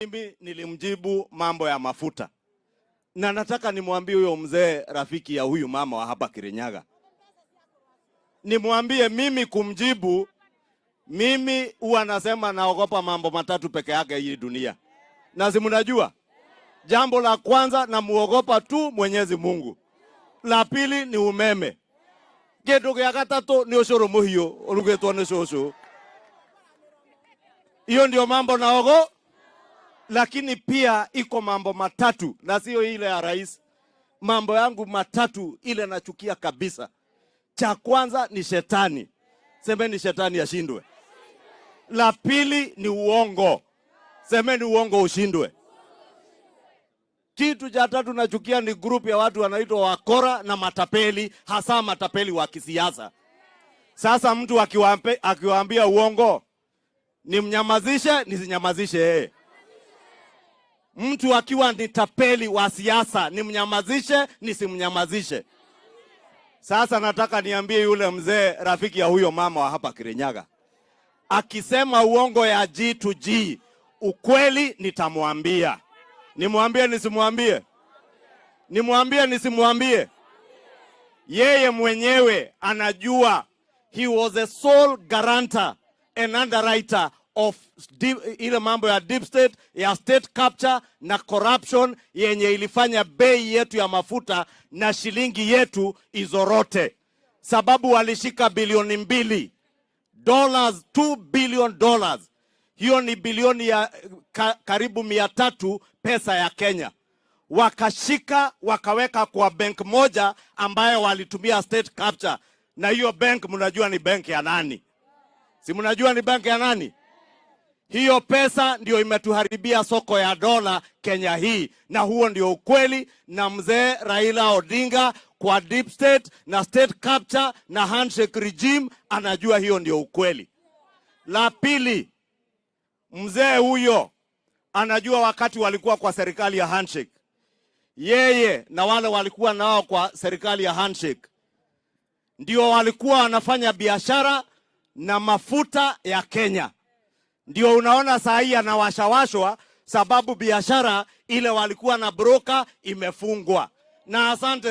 Mimi nilimjibu mambo ya mafuta. Na nataka nimwambie huyo mzee rafiki ya huyu mama wa hapa Kirinyaga. Nimwambie mimi kumjibu, mimi huwa nasema naogopa mambo matatu peke yake hii dunia. Na si mnajua? Jambo la kwanza namuogopa tu Mwenyezi Mungu. La pili ni umeme. Kitu ya gatatu ni ushuru muhiyo, urugetwa ni shosho. Hiyo ndio mambo naogopa. Lakini pia iko mambo matatu, na sio ile ya rais. Mambo yangu matatu ile nachukia kabisa. Cha kwanza ni shetani. Semeni shetani ashindwe. La pili ni uongo. Semeni uongo ushindwe. Kitu cha tatu nachukia ni group ya watu wanaitwa wakora na matapeli, hasa matapeli wa kisiasa. Sasa mtu akiwaambia uongo, nimnyamazishe nisinyamazishe yeye? Mtu akiwa ni tapeli wa siasa, nimnyamazishe nisimnyamazishe? Sasa nataka niambie yule mzee rafiki ya huyo mama wa hapa Kirinyaga, akisema uongo ya G to G, ukweli nitamwambia. Nimwambie nisimwambie? Nimwambie nisimwambie? Yeye mwenyewe anajua he was a sole guarantor and underwriter of ile mambo ya deep state, ya state capture na corruption yenye ilifanya bei yetu ya mafuta na shilingi yetu izorote. Sababu walishika bilioni 2 dollars, $2 billion. Hiyo ni bilioni ya karibu 300 pesa ya Kenya. Wakashika wakaweka kwa bank moja ambayo walitumia state capture. Na hiyo bank mnajua ni bank ya nani? Si mnajua ni bank ya nani? Hiyo pesa ndio imetuharibia soko ya dola Kenya hii, na huo ndio ukweli. Na mzee Raila Odinga kwa deep state na state capture na handshake regime anajua hiyo ndio ukweli. La pili, mzee huyo anajua wakati walikuwa kwa serikali ya handshake, yeye na wale walikuwa nao kwa serikali ya handshake ndio walikuwa wanafanya biashara na mafuta ya Kenya. Ndio unaona saa hii anawashawashwa sababu biashara ile walikuwa na broker imefungwa. Na asante.